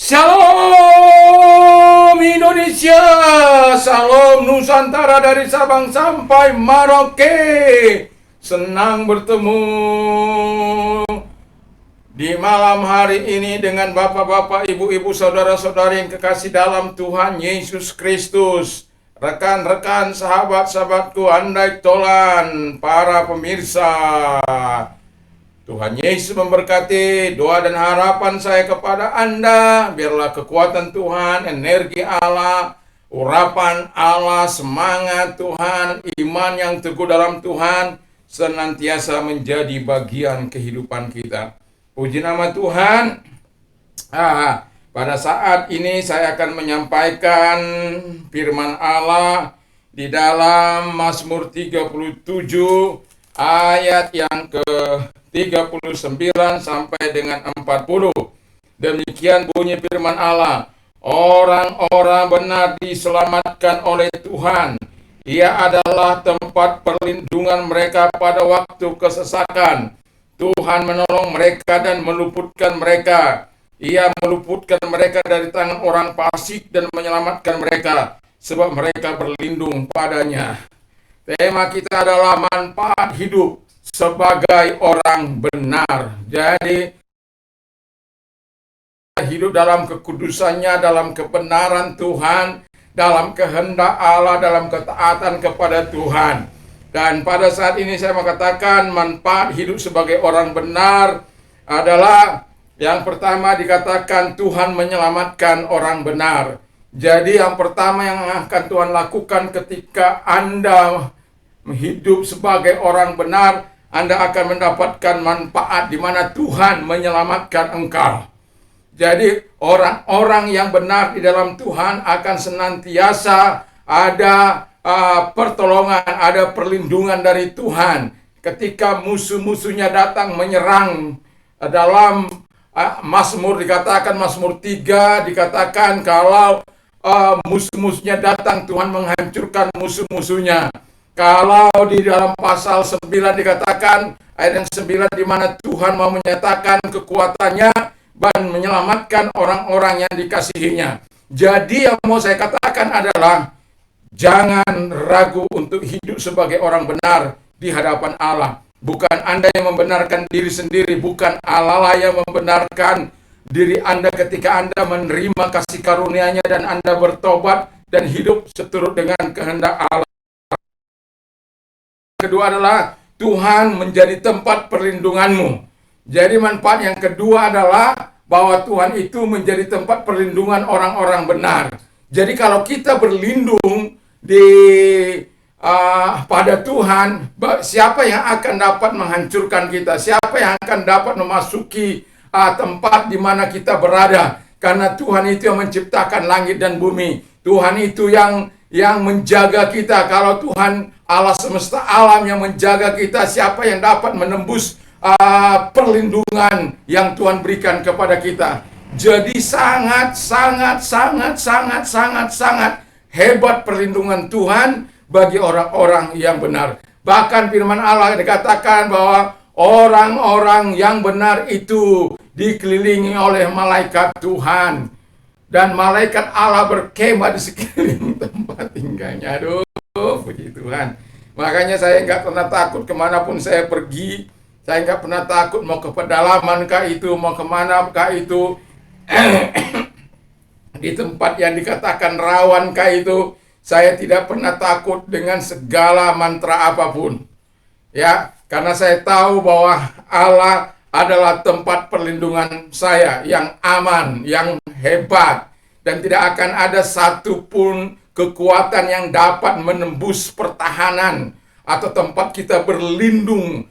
Shalom Indonesia, salam Nusantara dari Sabang sampai Merauke. Senang bertemu di malam hari ini dengan bapak-bapak, ibu-ibu, saudara-saudari yang kekasih dalam Tuhan Yesus Kristus. Rekan-rekan, sahabat-sahabatku, andai tolan, para pemirsa. Tuhan Yesus memberkati. Doa dan harapan saya kepada Anda, biarlah kekuatan Tuhan, energi Allah, urapan Allah, semangat Tuhan, iman yang teguh dalam Tuhan senantiasa menjadi bagian kehidupan kita. Puji nama Tuhan. Pada saat ini saya akan menyampaikan firman Allah di dalam Mazmur 37 ayat yang ke-39 sampai dengan 40. Demikian bunyi firman Allah. Orang-orang benar diselamatkan oleh Tuhan. Ia adalah tempat perlindungan mereka pada waktu kesesakan. Tuhan menolong mereka dan meluputkan mereka. Ia meluputkan mereka dari tangan orang fasik dan menyelamatkan mereka, sebab mereka berlindung padanya. Tema kita adalah manfaat hidup sebagai orang benar. Jadi, hidup dalam kekudusannya, dalam kebenaran Tuhan, dalam kehendak Allah, dalam ketaatan kepada Tuhan. Dan pada saat ini saya mengatakan manfaat hidup sebagai orang benar adalah yang pertama dikatakan Tuhan menyelamatkan orang benar. Jadi yang pertama yang akan Tuhan lakukan ketika Anda hidup sebagai orang benar, Anda akan mendapatkan manfaat di mana Tuhan menyelamatkan engkau. Jadi orang-orang yang benar di dalam Tuhan akan senantiasa ada pertolongan, ada perlindungan dari Tuhan. Ketika musuh-musuhnya datang menyerang, dalam Mazmur dikatakan, Mazmur 3 dikatakan kalau musuh-musuhnya datang, Tuhan menghancurkan musuh-musuhnya. Kalau di dalam pasal 9 dikatakan, ayat yang 9, di mana Tuhan mau menyatakan kekuatannya dan menyelamatkan orang-orang yang dikasihinya. Jadi yang mau saya katakan adalah, jangan ragu untuk hidup sebagai orang benar di hadapan Allah. Bukan Anda yang membenarkan diri sendiri, bukan Allah lah yang membenarkan diri Anda ketika Anda menerima kasih karunia-Nya dan Anda bertobat dan hidup seturut dengan kehendak Allah. Kedua adalah Tuhan menjadi tempat perlindunganmu. Jadi manfaat yang kedua adalah bahwa Tuhan itu menjadi tempat perlindungan orang-orang benar. Jadi kalau kita berlindung pada Tuhan, siapa yang akan dapat menghancurkan kita? Siapa yang akan dapat memasuki tempat di mana kita berada? Karena Tuhan itu yang menciptakan langit dan bumi. Tuhan itu yang menjaga kita. Kalau Tuhan Allah semesta alam yang menjaga kita, siapa yang dapat menembus perlindungan yang Tuhan berikan kepada kita? Jadi sangat hebat perlindungan Tuhan bagi orang-orang yang benar. Bahkan firman Allah dikatakan bahwa orang-orang yang benar itu dikelilingi oleh malaikat Tuhan. Dan malaikat Allah berkemah di sekeliling tempat tinggalnya. Aduh, puji Tuhan. Makanya saya nggak pernah takut kemanapun saya pergi. Saya nggak pernah takut mau ke pedalaman kah itu, mau kemana kah itu. Di tempat yang dikatakan rawan kah itu, saya tidak pernah takut dengan segala mantra apapun. Ya, karena saya tahu bahwa Allah adalah tempat perlindungan saya yang aman, yang hebat, dan tidak akan ada satupun kekuatan yang dapat menembus pertahanan atau tempat kita berlindung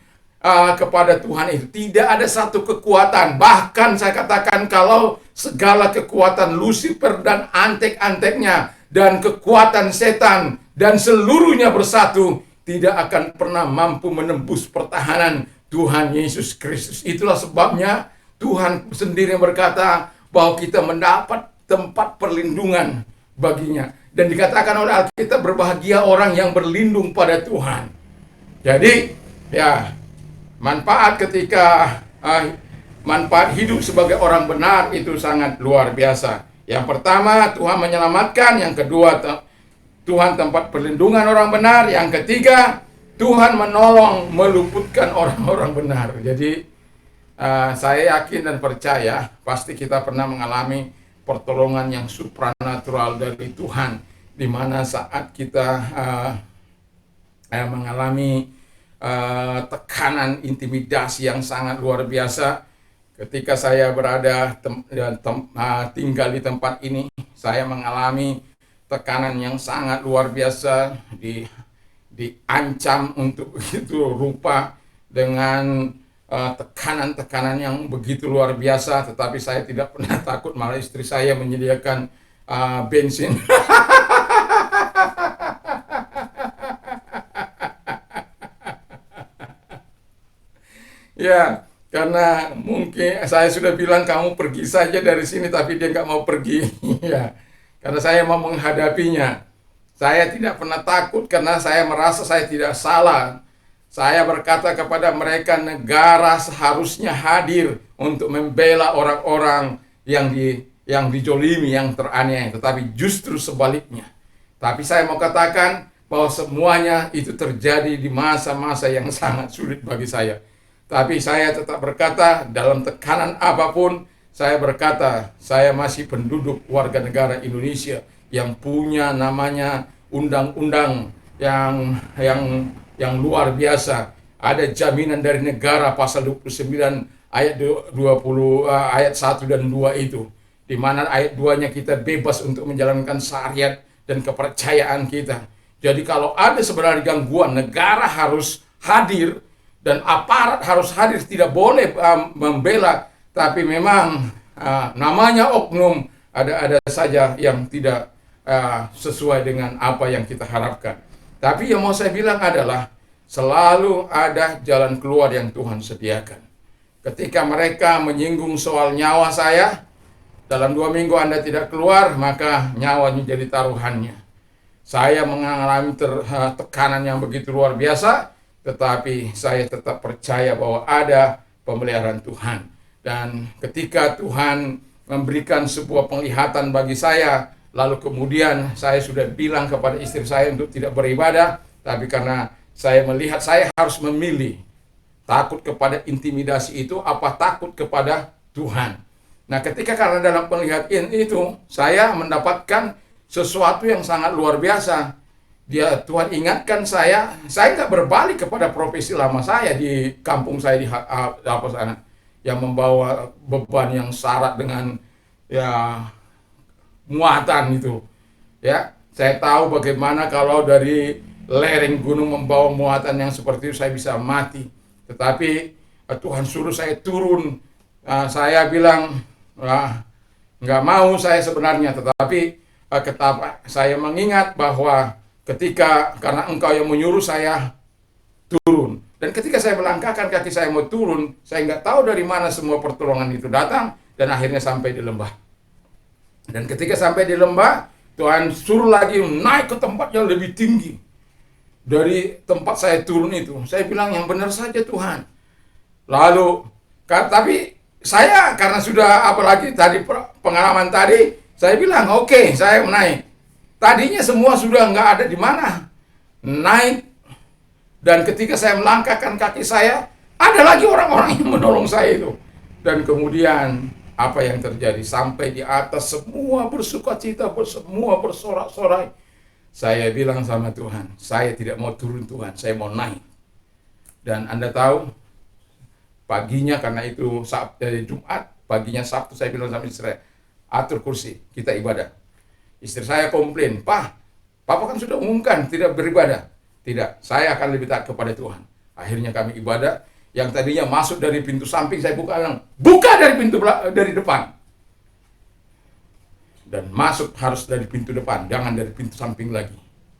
kepada Tuhan itu. Tidak ada satu kekuatan. Bahkan saya katakan kalau segala kekuatan Lucifer dan antek-anteknya dan kekuatan setan dan seluruhnya bersatu, tidak akan pernah mampu menembus pertahanan Tuhan Yesus Kristus. Itulah sebabnya Tuhan sendiri berkata bahwa kita mendapat tempat perlindungan baginya. Dan dikatakan oleh Alkitab, berbahagia orang yang berlindung pada Tuhan. Jadi, ya, manfaat ketika manfaat hidup sebagai orang benar itu sangat luar biasa. Yang pertama, Tuhan menyelamatkan. Yang kedua, Tuhan tempat perlindungan orang benar. Yang ketiga, Tuhan menolong meluputkan orang-orang benar. Jadi saya yakin dan percaya pasti kita pernah mengalami pertolongan yang supranatural dari Tuhan, di mana saat kita mengalami tekanan intimidasi yang sangat luar biasa. Ketika saya berada tinggal di tempat ini, saya mengalami tekanan yang sangat luar biasa, diancam untuk begitu rupa dengan tekanan-tekanan yang begitu luar biasa. Tetapi saya tidak pernah takut, malah istri saya menyediakan bensin. Ya, karena mungkin saya sudah bilang kamu pergi saja dari sini, tapi dia nggak mau pergi. Ya, karena saya mau menghadapinya. Saya tidak pernah takut karena saya merasa saya tidak salah. Saya berkata kepada mereka, negara seharusnya hadir untuk membela orang-orang yang dijolimi, yang teraniaya. Tetapi justru sebaliknya. Tapi saya mau katakan bahwa semuanya itu terjadi di masa-masa yang sangat sulit bagi saya. Tapi saya tetap berkata, dalam tekanan apapun, saya berkata, saya masih penduduk warga negara Indonesia yang punya namanya undang-undang yang luar biasa. Ada jaminan dari negara pasal 29 ayat 20 ayat 1 dan 2 itu. Di mana ayat 2-nya kita bebas untuk menjalankan syariat dan kepercayaan kita. Jadi kalau ada sebenarnya gangguan, negara harus hadir. Dan aparat harus hadir, tidak boleh membela. Tapi memang namanya oknum, ada saja yang tidak sesuai dengan apa yang kita harapkan. Tapi yang mau saya bilang adalah selalu ada jalan keluar yang Tuhan sediakan. Ketika mereka menyinggung soal nyawa saya, dalam 2 minggu Anda tidak keluar, maka nyawanya jadi taruhannya. Saya mengalami tekanan yang begitu luar biasa, tetapi saya tetap percaya bahwa ada pemeliharaan Tuhan. Dan ketika Tuhan memberikan sebuah penglihatan bagi saya, lalu kemudian saya sudah bilang kepada istri saya untuk tidak beribadah, tapi karena saya melihat saya harus memilih, takut kepada intimidasi itu apa takut kepada Tuhan. Nah, ketika karena dalam penglihatan itu saya mendapatkan sesuatu yang sangat luar biasa. Tuhan ingatkan saya nggak berbalik kepada profesi lama saya di kampung saya di apa sana, yang membawa beban yang syarat dengan muatan itu. Ya, saya tahu bagaimana kalau dari lereng gunung membawa muatan yang seperti itu saya bisa mati. Tetapi Tuhan suruh saya turun. Saya bilang nggak mau saya sebenarnya, tetapi saya mengingat bahwa karena engkau yang menyuruh saya turun. Dan ketika saya melangkahkan kaki saya mau turun, saya nggak tahu dari mana semua pertolongan itu datang, dan akhirnya sampai di lembah. Dan ketika sampai di lembah, Tuhan suruh lagi naik ke tempat yang lebih tinggi dari tempat saya turun itu. Saya bilang, yang benar saja Tuhan. Lalu, tapi saya karena sudah apalagi tadi pengalaman tadi, saya bilang oke, saya naik. Tadinya semua sudah nggak ada di mana, naik. Dan ketika saya melangkahkan kaki saya, ada lagi orang-orang yang menolong saya itu. Dan kemudian apa yang terjadi? Sampai di atas semua bersukacita, semua bersorak-sorai. Saya bilang sama Tuhan, saya tidak mau turun Tuhan, saya mau naik. Dan Anda tahu, paginya karena itu Jumat, paginya Sabtu saya bilang sama istri saya, atur kursi, kita ibadah. Istri saya komplain, Papa kan sudah umumkan tidak beribadah. Tidak, saya akan lebih taat kepada Tuhan. Akhirnya kami ibadah. Yang tadinya masuk dari pintu samping, saya buka dari depan. Dan masuk harus dari pintu depan, jangan dari pintu samping lagi.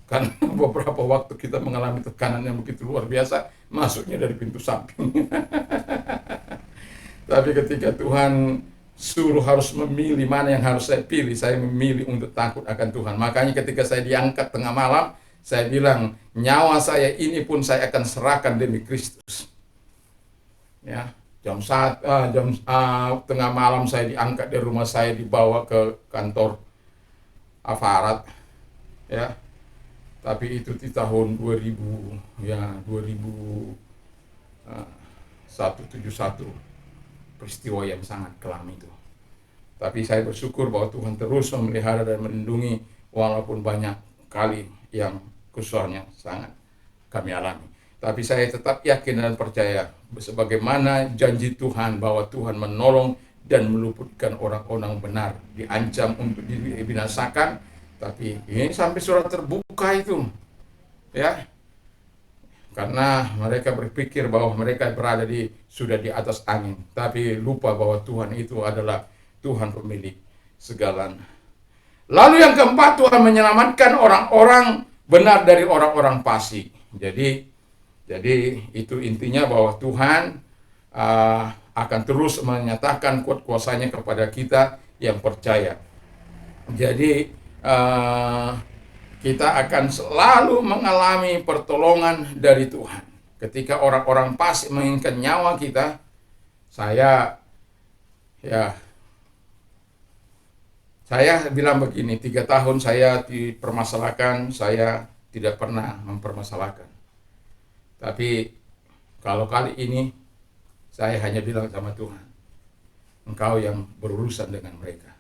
Karena beberapa waktu kita mengalami tekanan yang begitu luar biasa, masuknya dari pintu samping. Tapi ketika Tuhan suruh harus memilih mana yang harus saya pilih, saya memilih untuk takut akan Tuhan. Makanya ketika saya diangkat tengah malam, saya bilang, nyawa saya ini pun saya akan serahkan demi Kristus. Ya, tengah malam saya diangkat dari rumah saya, dibawa ke kantor aparat, ya. Tapi itu di tahun 2171, peristiwa yang sangat kelam itu. Tapi saya bersyukur bahwa Tuhan terus memelihara dan melindungi, walaupun banyak kali yang kesusahannya sangat kami alami. Tapi saya tetap yakin dan percaya sebagaimana janji Tuhan bahwa Tuhan menolong dan meluputkan orang-orang benar, diancam untuk dibinasakan, tapi ini sampai surat terbuka itu, ya. Karena mereka berpikir bahwa mereka berada sudah di atas angin, tapi lupa bahwa Tuhan itu adalah Tuhan pemilik segalanya. Lalu yang keempat, Tuhan menyelamatkan orang-orang benar dari orang-orang fasik. Jadi itu intinya bahwa Tuhan akan terus menyatakan kuasa-kuasanya kepada kita yang percaya. Jadi kita akan selalu mengalami pertolongan dari Tuhan. Ketika orang-orang fasik menginginkan nyawa kita, saya bilang begini, 3 tahun saya dipermasalahkan, saya tidak pernah mempermasalahkan. Tapi kalau kali ini saya hanya bilang sama Tuhan, Engkau yang berurusan dengan mereka.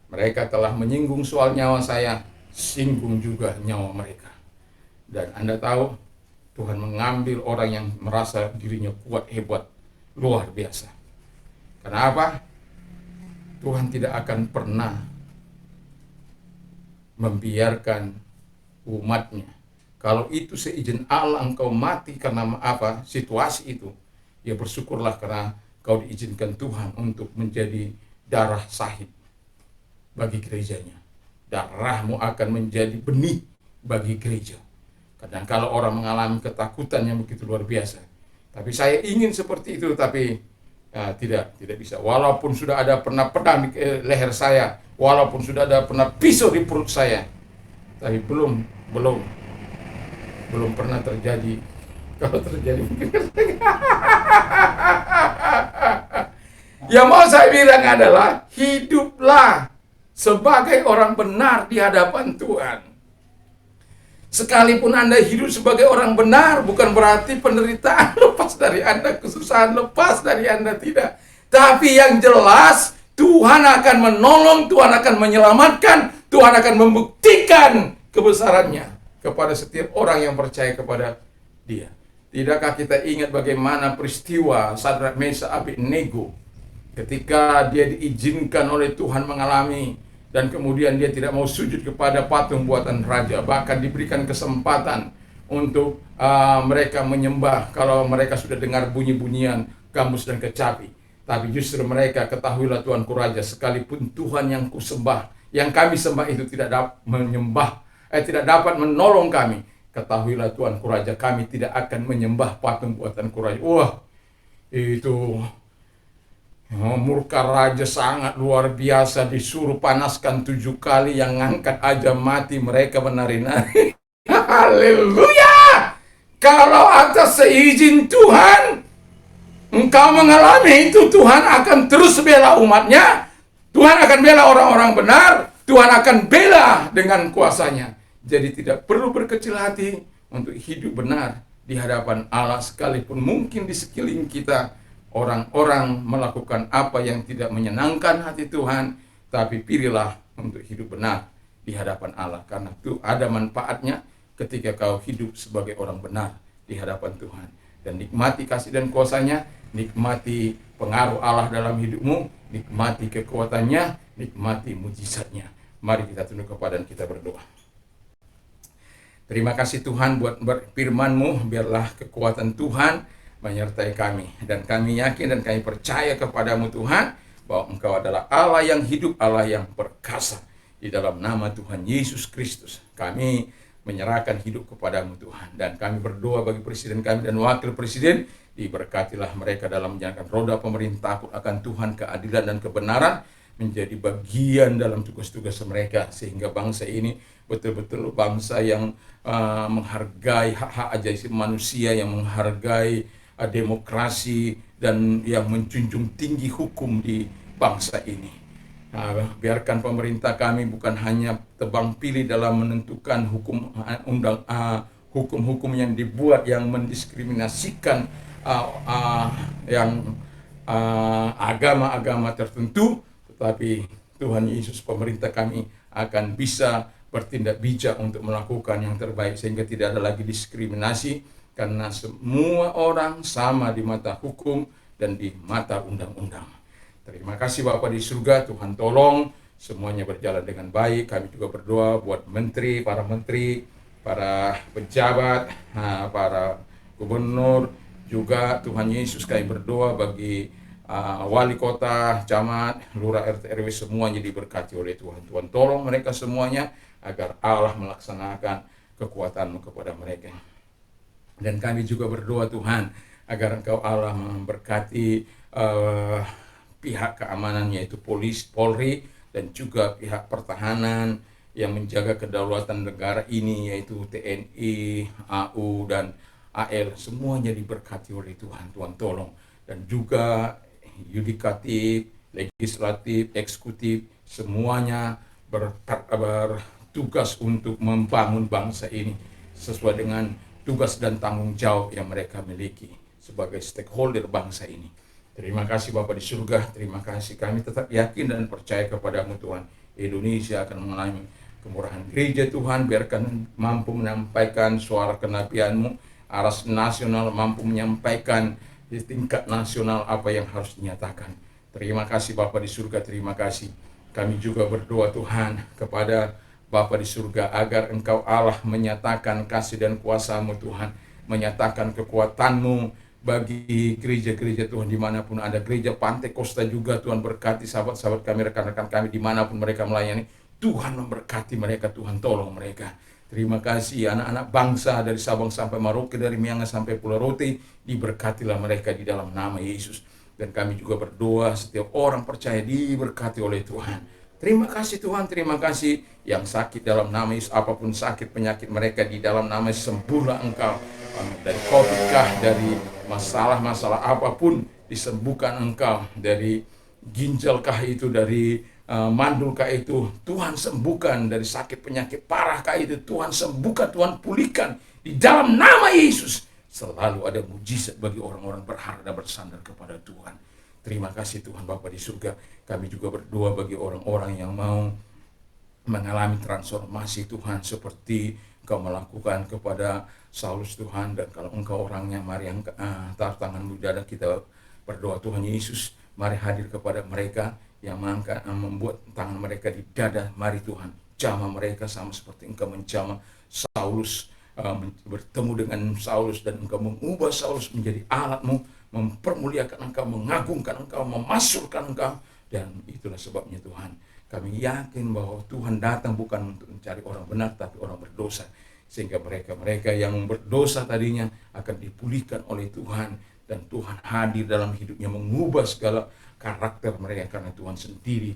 Mereka telah menyinggung soal nyawa saya, singgung juga nyawa mereka. Dan Anda tahu, Tuhan mengambil orang yang merasa dirinya kuat, hebat, luar biasa. Kenapa? Tuhan tidak akan pernah membiarkan umatnya. Kalau itu seizin Allah engkau mati karena situasi itu, ya bersyukurlah karena kau diizinkan Tuhan untuk menjadi darah sahid bagi gerejanya. Darahmu akan menjadi benih bagi gereja. Kadang kalau orang mengalami ketakutan yang begitu luar biasa. Tapi saya ingin seperti itu, tapi tidak bisa. Walaupun sudah ada pernah pedang di leher saya, walaupun sudah ada pernah pisau di perut saya, tapi belum pernah terjadi. Kalau terjadi mungkin yang mau saya bilang adalah hiduplah sebagai orang benar di hadapan Tuhan. Sekalipun Anda hidup sebagai orang benar, bukan berarti penderitaan lepas dari Anda, kesusahan lepas dari Anda, tidak. Tapi yang jelas Tuhan akan menolong, Tuhan akan menyelamatkan, Tuhan akan membuktikan kebesarannya kepada setiap orang yang percaya kepada Dia. Tidakkah kita ingat bagaimana peristiwa Sadrak, Mesak, Abednego ketika dia diizinkan oleh Tuhan mengalami dan kemudian dia tidak mau sujud kepada patung buatan raja, bahkan diberikan kesempatan untuk mereka menyembah kalau mereka sudah dengar bunyi-bunyian gambus dan kecapi. Tapi justru mereka, ketahuilah Tuanku Raja, sekalipun Tuhan yang kusembah, yang kami sembah itu tidak dapat menolong kami, ketahuilah Tuanku Raja, kami tidak akan menyembah patung buatanku raja. Wah, itu murka raja sangat luar biasa, disuruh panaskan 7 kali, yang ngangkat aja mati, mereka menari-nari. Haleluya! Kalau atas seizin Tuhan engkau mengalami itu, Tuhan akan terus bela umatnya, Tuhan akan bela orang-orang benar, Tuhan akan bela dengan kuasanya. Jadi tidak perlu berkecil hati untuk hidup benar di hadapan Allah, sekalipun mungkin di sekeliling kita orang-orang melakukan apa yang tidak menyenangkan hati Tuhan, tapi pilihlah untuk hidup benar di hadapan Allah, karena itu ada manfaatnya ketika kau hidup sebagai orang benar di hadapan Tuhan. Dan nikmati kasih dan kuasanya, nikmati pengaruh Allah dalam hidupmu, nikmati kekuatannya, nikmati mujizatnya. Mari kita tunduk kepada dan kita berdoa. Terima kasih Tuhan buat firman-Mu, biarlah kekuatan Tuhan menyertai kami. Dan kami yakin dan kami percaya kepadamu Tuhan, bahwa Engkau adalah Allah yang hidup, Allah yang perkasa. Di dalam nama Tuhan Yesus Kristus, kami menyerahkan hidup kepadamu Tuhan. Dan kami berdoa bagi presiden kami dan wakil presiden, diberkatilah mereka dalam menjalankan roda pemerintah akan Tuhan, keadilan dan kebenaran menjadi bagian dalam tugas-tugas mereka, sehingga bangsa ini betul-betul bangsa yang menghargai hak-hak asasi manusia, yang menghargai demokrasi dan yang menjunjung tinggi hukum di bangsa ini. Biarkan pemerintah kami bukan hanya tebang pilih dalam menentukan hukum-hukum yang dibuat yang mendiskriminasikan yang agama-agama tertentu, tetapi Tuhan Yesus, pemerintah kami akan bisa bertindak bijak untuk melakukan yang terbaik sehingga tidak ada lagi diskriminasi, karena semua orang sama di mata hukum dan di mata undang-undang. Terima kasih Bapa di surga, Tuhan tolong semuanya berjalan dengan baik. Kami juga berdoa buat menteri, para pejabat, para gubernur, juga Tuhan Yesus kami berdoa bagi wali kota, camat, lurah, RT, RW semuanya diberkati oleh Tuhan. Tuhan tolong mereka semuanya agar Allah melaksanakan kekuatan-Mu kepada mereka. Dan kami juga berdoa Tuhan agar Engkau Allah memberkati pihak keamanan, yaitu Polri, dan juga pihak pertahanan yang menjaga kedaulatan negara ini, yaitu TNI, AU, dan AL. Semuanya diberkati oleh Tuhan. Tuhan tolong. Dan juga yudikatif, legislatif, eksekutif, semuanya bertugas untuk membangun bangsa ini sesuai dengan tugas dan tanggung jawab yang mereka miliki sebagai stakeholder bangsa ini. Terima kasih Bapa di surga, terima kasih. Kami tetap yakin dan percaya kepadamu Tuhan. Indonesia akan mengalami kemurahan gereja Tuhan, biarkan mampu menyampaikan suara kenabian-Mu, aras nasional mampu menyampaikan di tingkat nasional apa yang harus dinyatakan. Terima kasih Bapa di surga, terima kasih. Kami juga berdoa Tuhan kepada Bapa di surga agar Engkau Allah menyatakan kasih dan kuasa-Mu Tuhan, menyatakan kekuatan-Mu bagi gereja-gereja Tuhan dimanapun ada. Gereja Pantai Kosta juga Tuhan berkati sahabat-sahabat kami, rekan-rekan kami dimanapun mereka melayani. Tuhan memberkati mereka, Tuhan tolong mereka. Terima kasih anak-anak bangsa dari Sabang sampai Merauke, dari Miangas sampai Pulau Rote, diberkatilah mereka di dalam nama Yesus. Dan kami juga berdoa setiap orang percaya diberkati oleh Tuhan. Terima kasih Tuhan, terima kasih. Yang sakit dalam nama Yesus, apapun sakit penyakit mereka di dalam nama Yesus, sembuhlah Engkau. Dari COVID kah, dari masalah-masalah apapun, disembuhkan Engkau. Dari ginjal kah itu, dari mandul kah itu, Tuhan sembuhkan. Dari sakit penyakit parah kah itu, Tuhan sembuhkan, Tuhan pulihkan. Di dalam nama Yesus, selalu ada mujizat bagi orang-orang berharap dan bersandar kepada Tuhan. Terima kasih Tuhan Bapa di surga. Kami juga berdoa bagi orang-orang yang mau mengalami transformasi Tuhan, seperti Engkau melakukan kepada Saulus Tuhan. Dan kalau Engkau orangnya, mari taruh tangan di dada kita berdoa Tuhan Yesus. Mari hadir kepada mereka yang membuat tangan mereka di dada. Mari Tuhan jamah mereka sama seperti Engkau menjamah Saulus, bertemu dengan Saulus, dan Engkau mengubah Saulus menjadi alat-Mu, mempermuliakan Engkau, mengagungkan Engkau, memasyurkan Engkau. Dan itulah sebabnya Tuhan, kami yakin bahwa Tuhan datang bukan untuk mencari orang benar, tapi orang berdosa. Sehingga mereka-mereka yang berdosa tadinya akan dipulihkan oleh Tuhan. Dan Tuhan hadir dalam hidupnya, mengubah segala karakter mereka, karena Tuhan sendiri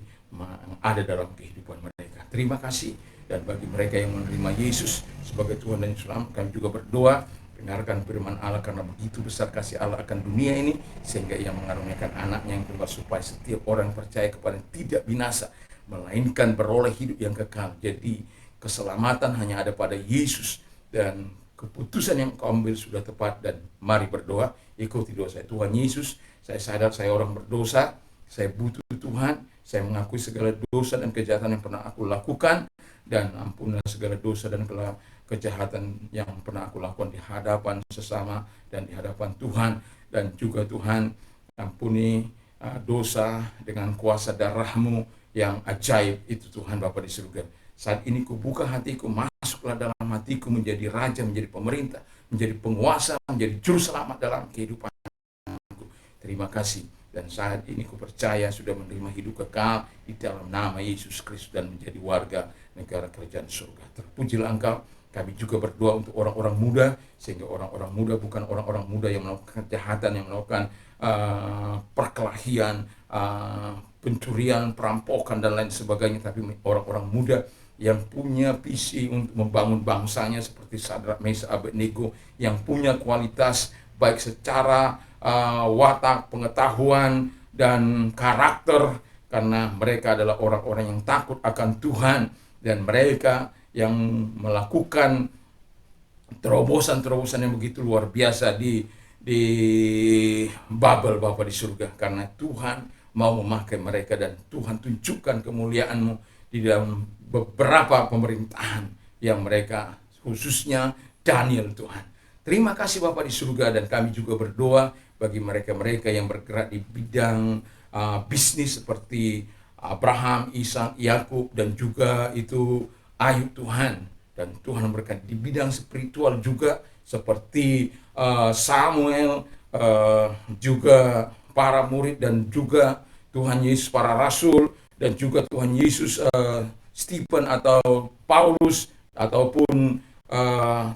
ada dalam kehidupan mereka. Terima kasih. Dan bagi mereka yang menerima Yesus sebagai Tuhan dan Juru kami juga berdoa, dengarkan firman Allah, karena begitu besar kasih Allah akan dunia ini, sehingga Ia mengaruniakan anaknya yang tunggal, supaya setiap orang percaya kepada tidak binasa, melainkan beroleh hidup yang kekal. Jadi keselamatan hanya ada pada Yesus, dan keputusan yang Kau ambil sudah tepat. Dan mari berdoa, ikuti doa saya. Tuhan Yesus, saya sadar saya orang berdosa, saya butuh Tuhan, saya mengakui segala dosa dan kejahatan yang pernah aku lakukan, dan ampunilah segala dosa dan kejahatan yang pernah aku lakukan di hadapan sesama dan di hadapan Tuhan. Dan juga Tuhan, ampuni dosa dengan kuasa darah-Mu yang ajaib itu Tuhan Bapa di surga. Saat ini kubuka hatiku, masuklah dalam hatiku, menjadi raja, menjadi pemerintah, menjadi penguasa, menjadi juru selamat dalam kehidupanku. Terima kasih. Dan saat ini kupercaya sudah menerima hidup kekal di dalam nama Yesus Kristus, dan menjadi warga negara kerajaan surga. Terpujilah Engkau. Kami juga berdoa untuk orang-orang muda, sehingga orang-orang muda bukan orang-orang muda yang melakukan kejahatan, yang melakukan perkelahian, pencurian, perampokan, dan lain sebagainya, tapi orang-orang muda yang punya visi untuk membangun bangsanya, seperti Sadrak, Meshak, Abednego, yang punya kualitas baik secara watak, pengetahuan, dan karakter, karena mereka adalah orang-orang yang takut akan Tuhan, dan mereka yang melakukan terobosan-terobosan yang begitu luar biasa di Babel Bapa di surga, karena Tuhan mau memakai mereka, dan Tuhan tunjukkan kemuliaan-Mu di dalam beberapa pemerintahan yang mereka, khususnya Daniel. Tuhan, terima kasih Bapa di surga, dan kami juga berdoa bagi mereka-mereka yang bergerak di bidang bisnis seperti Abraham, Ishak, Yakub, dan juga itu Ayub Tuhan. Dan Tuhan berkati di bidang spiritual juga seperti Samuel, juga para murid, dan juga Tuhan Yesus para rasul, dan juga Tuhan Yesus Stephen atau Paulus ataupun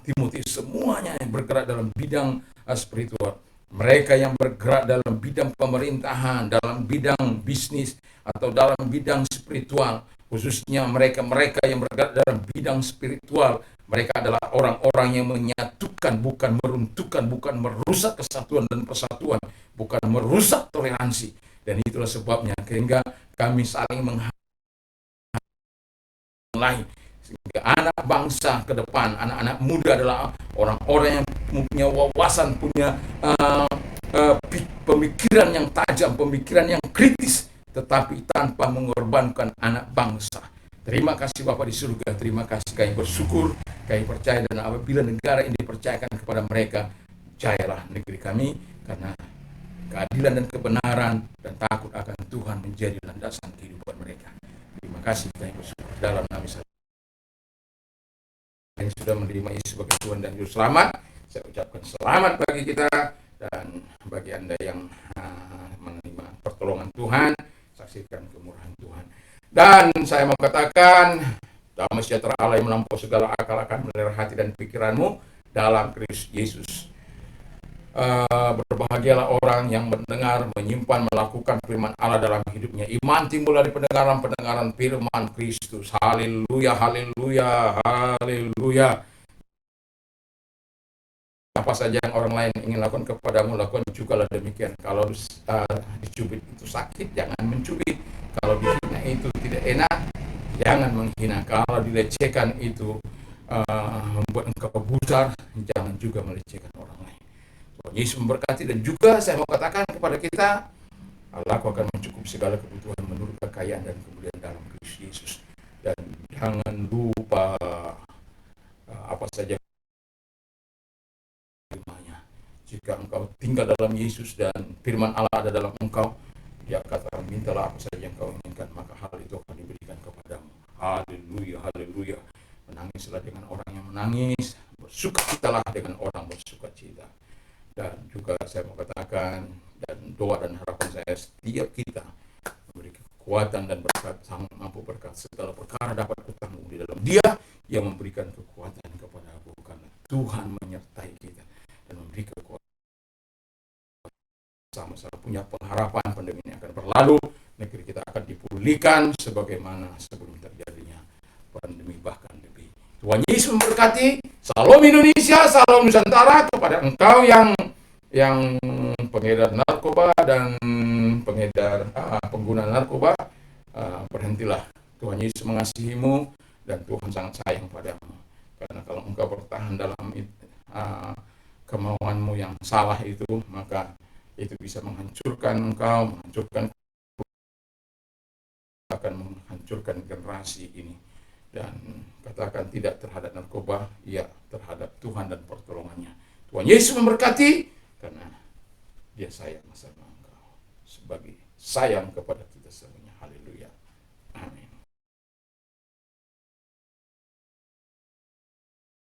Timotius, semuanya yang bergerak dalam bidang spiritual. Mereka yang bergerak dalam bidang pemerintahan, dalam bidang bisnis, atau dalam bidang spiritual, khususnya mereka-mereka yang bergerak dalam bidang spiritual, mereka adalah orang-orang yang menyatukan, bukan meruntuhkan, bukan merusak kesatuan dan persatuan, bukan merusak toleransi. Dan itulah sebabnya sehingga kami saling menghargai, sehingga anak bangsa ke depan, anak-anak muda adalah orang-orang yang punya wawasan, punya pemikiran yang tajam, pemikiran yang kritis, tetapi tanpa mengorbankan anak bangsa. Terima kasih Bapa di surga, terima kasih, kami bersyukur, kami percaya, dan apabila negara ini dipercayakan kepada mereka, jayalah negeri kami, karena keadilan dan kebenaran dan takut akan Tuhan menjadi landasan kehidupan mereka. Terima kasih, kami bersyukur dalam nama Yesus. Yang sudah menerima Yesus sebagai Tuhan dan Juru Selamat, saya ucapkan selamat bagi kita, dan bagi Anda yang menerima pertolongan Tuhan, saksikan kemurahan Tuhan. Dan saya mau katakan, damai sejahtera Allah yang melampaui segala akal akan melihara hati dan pikiranmu dalam Kristus Yesus. Berbahagialah orang yang mendengar, menyimpan, melakukan firman Allah dalam hidupnya. Iman timbul dari pendengaran firman Kristus. Haleluya, haleluya, haleluya. Apa saja yang orang lain ingin lakukan kepadamu, lakukan jugalah demikian. Kalau dicubit itu sakit, jangan mencubit. Kalau dihina itu tidak enak, jangan menghina. Kalau dilecehkan itu membuat engkau gusar, jangan juga melecehkan orang lain. Tuhan Yesus memberkati, dan juga saya mau katakan kepada kita, Allah akan mencukupi segala kebutuhan menurut kekayaan dan kemuliaan dalam Kristus Yesus. Dan jangan lupa apa saja firman-Nya. Jika engkau tinggal dalam Yesus dan firman Allah ada dalam engkau, Dia kata, mintalah apa saja yang kau inginkan, maka hal itu akan diberikan kepadamu. Haleluya, haleluya. Menangislah dengan orang yang menangis, bersukacitalah dengan orang bersukacita. Dan juga saya mau katakan, dan doa dan harapan saya, setiap kita memberi kekuatan dan berkat, sang mampu berkat segala perkara dapat kutanggung di dalam Dia yang memberikan kekuatan kepada aku, karena Tuhan menyertai kita dan memberi kekuatan. Sama-sama punya pengharapan pandemi ini akan berlalu, negeri kita akan dipulihkan sebagaimana sebelum terjadinya pandemi, bahkan lebih. Tuhan Yesus memberkati. Salam Indonesia, salam Nusantara. Kepada engkau yang pengedar narkoba dan pengguna narkoba, berhentilah. Tuhan Yesus mengasihimu dan Tuhan sangat sayang padamu. Karena kalau engkau bertahan dalam kemauanmu yang salah itu, maka itu bisa menghancurkan engkau, akan menghancurkan generasi ini. Dan katakan tidak terhadap narkoba, ya terhadap Tuhan dan pertolongannya. Tuhan Yesus memberkati, karena Dia sayang sama engkau sebagai sayang kepada kita semuanya. Haleluya.